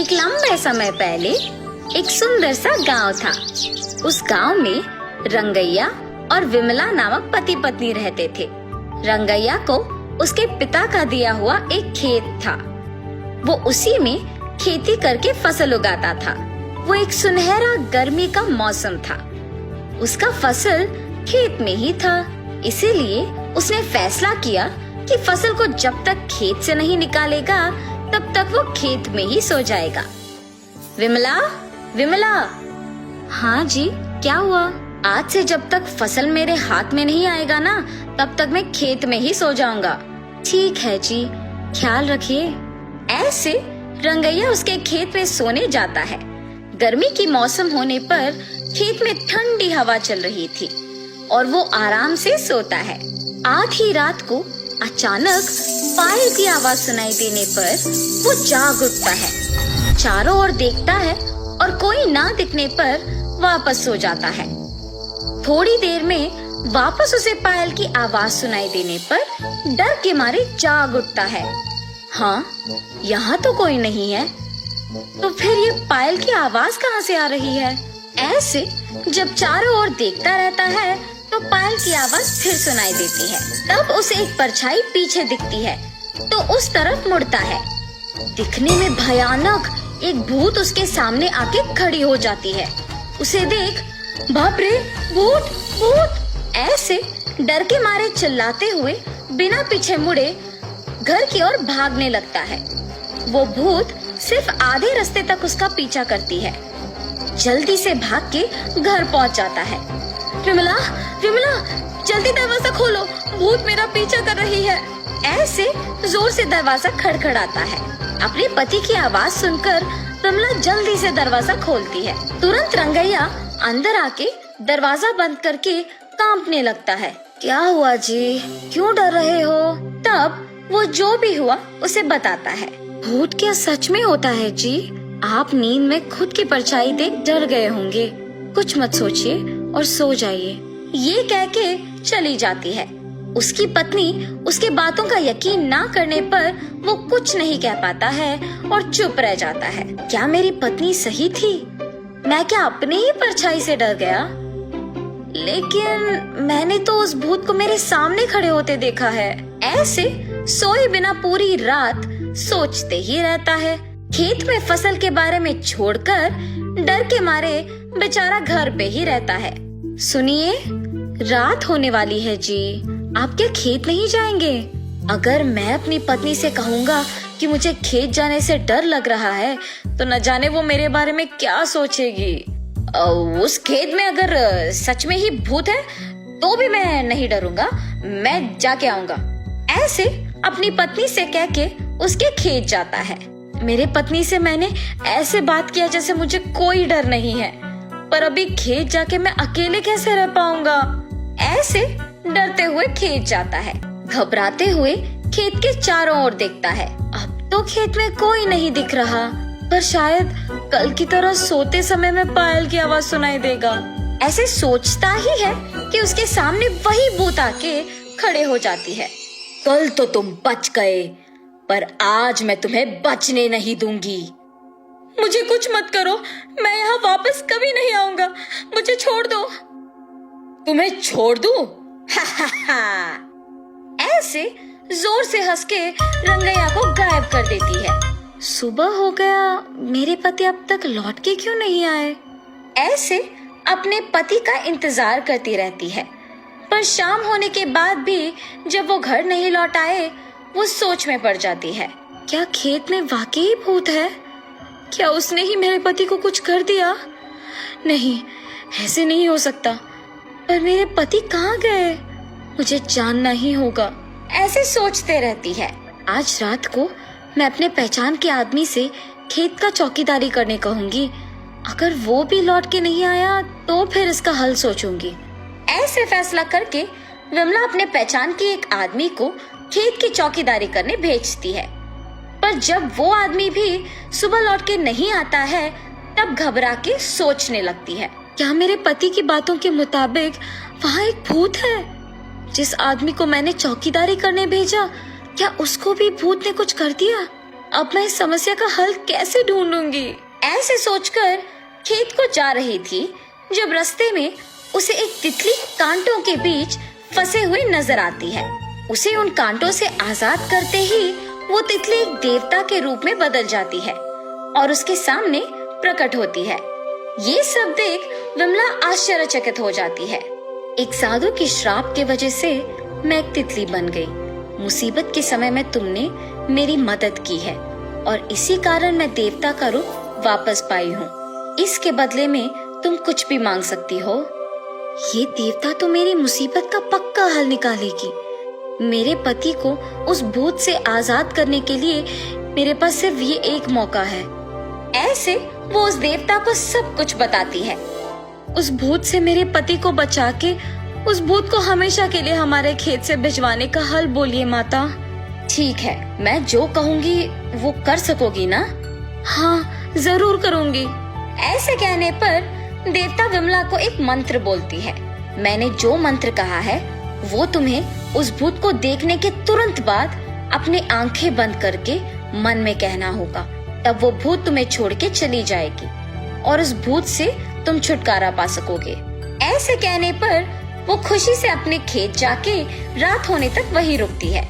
एक लंबे समय पहले एक सुंदर सा गांव था। उस गांव में रंगैया और विमला नामक पति पत्नी रहते थे। रंगैया को उसके पिता का दिया हुआ एक खेत था। वो उसी में खेती करके फसल उगाता था। वो एक सुनहरा गर्मी का मौसम था। उसका फसल खेत में ही था, इसीलिए उसने फैसला किया कि फसल को जब तक खेत से नहीं निकालेगा तब तक वो खेत में ही सो जाएगा। विमला, विमला। हाँ जी, क्या हुआ? आज से जब तक फसल मेरे हाथ में नहीं आएगा ना, तब तक मैं खेत में ही सो जाऊंगा। ठीक है जी, ख्याल रखिए। ऐसे रंगैया उसके खेत में सोने जाता है। गर्मी की मौसम होने पर खेत में ठंडी हवा चल रही थी और वो आराम से सोता है। आधी रात को अचानक पायल की आवाज सुनाई देने पर वो जाग उठता है। चारों ओर देखता है और कोई ना दिखने पर वापस सो जाता है। थोड़ी देर में वापस उसे पायल की आवाज सुनाई देने पर डर के मारे जाग उठता है। हाँ, यहाँ तो कोई नहीं है, तो फिर ये पायल की आवाज कहाँ से आ रही है? ऐसे जब चारों ओर देखता रहता है तो पायल की आवाज फिर सुनाई देती है। तब उसे एक परछाई पीछे दिखती है तो उस तरफ मुड़ता है। दिखने में भयानक एक भूत उसके सामने आके खड़ी हो जाती है। उसे देख बाप रे, भूत भूत! ऐसे डर के मारे चिल्लाते हुए बिना पीछे मुड़े घर की ओर भागने लगता है। वो भूत सिर्फ आधे रास्ते तक उसका पीछा करती है। जल्दी से भाग के घर पहुंच जाता है। विमला, विमला, जल्दी दरवाजा खोलो, भूत मेरा पीछा कर रही है। ऐसे जोर से दरवाजा खड़खड़ाता है। अपने पति की आवाज सुनकर विमला जल्दी से दरवाजा खोलती है। तुरंत रंगैया अंदर आके दरवाजा बंद करके कांपने लगता है। क्या हुआ जी, क्यों डर रहे हो? तब वो जो भी हुआ उसे बताता है। भूत क्या सच में होता है जी? आप नींद में खुद की परछाई देख डर गए होंगे। कुछ मत सोचिए और सो जाइए। ये कह के चली जाती है। उसकी पत्नी उसके बातों का यकीन ना करने पर वो कुछ नहीं कह पाता है और चुप रह जाता है। क्या मेरी पत्नी सही थी? मैं क्या अपने ही परछाई से डर गया? लेकिन मैंने तो उस भूत को मेरे सामने खड़े होते देखा है। ऐसे सोए बिना पूरी रात सोचते ही रहता है। खेत में फसल के बारे में छोड़कर डर के मारे बेचारा घर पे ही रहता है। सुनिए, रात होने वाली है जी, आप क्या खेत नहीं जाएंगे? अगर मैं अपनी पत्नी से कहूँगा कि मुझे खेत जाने से डर लग रहा है तो न जाने वो मेरे बारे में क्या सोचेगी। उस खेत में अगर सच में ही भूत है तो भी मैं नहीं डरूंगा, मैं जाके आऊंगा। ऐसे अपनी पत्नी से कह के उसके खेत जाता है। मेरे पत्नी से मैंने ऐसे बात किया जैसे मुझे कोई डर नहीं है, पर अभी खेत जाके मैं अकेले कैसे रह पाऊंगा? ऐसे डरते हुए खेत जाता है। घबराते हुए खेत के चारों ओर देखता है। अब तो खेत में कोई नहीं दिख रहा, पर शायद कल की तरह सोते समय में पायल की आवाज सुनाई देगा। ऐसे सोचता ही है कि उसके सामने वही भूत आके खड़े हो जाती है। कल तो तुम बच गए, पर आज मैं तुम्हें बचने नहीं दूंगी। मुझे कुछ मत करो, मैं यहाँ वापस कभी नहीं आऊंगा, मुझे छोड़ दो। तुम्हें छोड़ दूं? ऐसे जोर से हंस के रंगैया को गायब कर देती है। सुबह हो गया, मेरे पति अब तक लौट के क्यों नहीं आए? ऐसे अपने पति का इंतजार करती रहती है, पर शाम होने के बाद भी जब वो घर नहीं लौट आए, वो सोच में पड़ जाती है। क्या खेत में वाकई भूत है? क्या उसने ही मेरे पति को कुछ कर दिया? नहीं, ऐसे नहीं हो सकता। पर मेरे पति कहाँ गए? मुझे जानना ही होगा। ऐसे सोचते रहती है। आज रात को मैं अपने पहचान के आदमी से खेत का चौकीदारी करने कहूंगी। अगर वो भी लौट के नहीं आया तो फिर इसका हल सोचूंगी। ऐसे फैसला करके विमला अपने पहचान के एक आदमी को खेत की चौकीदारी करने भेजती है। पर जब वो आदमी भी सुबह लौट के नहीं आता है, तब घबरा के सोचने लगती है, क्या मेरे पति की बातों के मुताबिक वहाँ एक भूत है? जिस आदमी को मैंने चौकीदारी करने भेजा, क्या उसको भी भूत ने कुछ कर दिया? अब मैं इस समस्या का हल कैसे ढूंढूंगी? ऐसे सोचकर खेत को जा रही थी जब रास्ते में उसे एक तितली कांटों के बीच फंसे हुए नजर आती है। उसे उन कांटों से आजाद करते ही वो तितली एक देवता के रूप में बदल जाती है और उसके सामने प्रकट होती है। ये सब देख विमला आश्चर्यचकित हो जाती है। एक साधु की श्राप के वजह से मैं एक तितली बन गई। मुसीबत के समय में तुमने मेरी मदद की है और इसी कारण मैं देवता का रूप वापस पाई हूँ। इसके बदले में तुम कुछ भी मांग सकती हो। ये देवता तो मेरी मुसीबत का पक्का हल निकालेगी। मेरे पति को उस भूत से आजाद करने के लिए मेरे पास सिर्फ ये एक मौका है। ऐसे वो उस देवता को सब कुछ बताती है। उस भूत से मेरे पति को बचा के उस भूत को हमेशा के लिए हमारे खेत से भिजवाने का हल बोलिए माता। ठीक है, मैं जो कहूँगी वो कर सकोगी ना? हाँ, जरूर करूँगी। ऐसे कहने पर देवता विमला को एक मंत्र बोलती है। मैंने जो मंत्र कहा है वो तुम्हें उस भूत को देखने के तुरंत बाद अपने आंखें बंद करके मन में कहना होगा। तब वो भूत तुम्हें छोड़ के चली जाएगी और उस भूत से तुम छुटकारा पा सकोगे। ऐसे कहने पर वो खुशी से अपने खेत जाके रात होने तक वहीं रुकती है।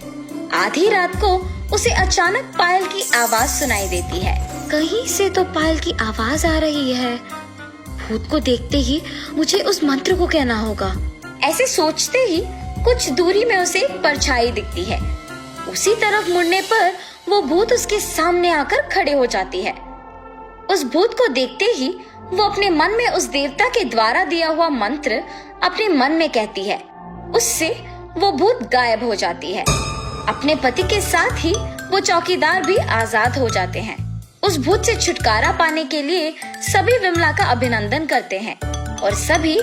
आधी रात को उसे अचानक पायल की आवाज सुनाई देती है। कहीं से तो पायल की आवाज आ रही है। भूत को देखते ही मुझे उस मंत्र को कहना होगा। ऐसे सोचते ही कुछ दूरी में उसे एक परछाई दिखती है। उसी तरफ मुड़ने पर वो भूत उसके सामने आकर खड़े हो जाती है। उस भूत को देखते ही वो अपने मन में उस देवता के द्वारा दिया हुआ मंत्र अपने मन में कहती है। उससे वो भूत गायब हो जाती है। अपने पति के साथ ही वो चौकीदार भी आजाद हो जाते हैं। उस भूत से छुटकारा पाने के लिए सभी विमला का अभिनंदन करते हैं और सभी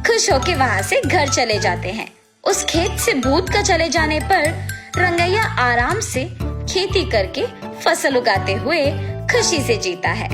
खुश होकर वहाँ से घर चले जाते हैं। उस खेत से भूत का चले जाने पर रंगैया आराम से खेती करके फसल उगाते हुए खुशी से जीता है।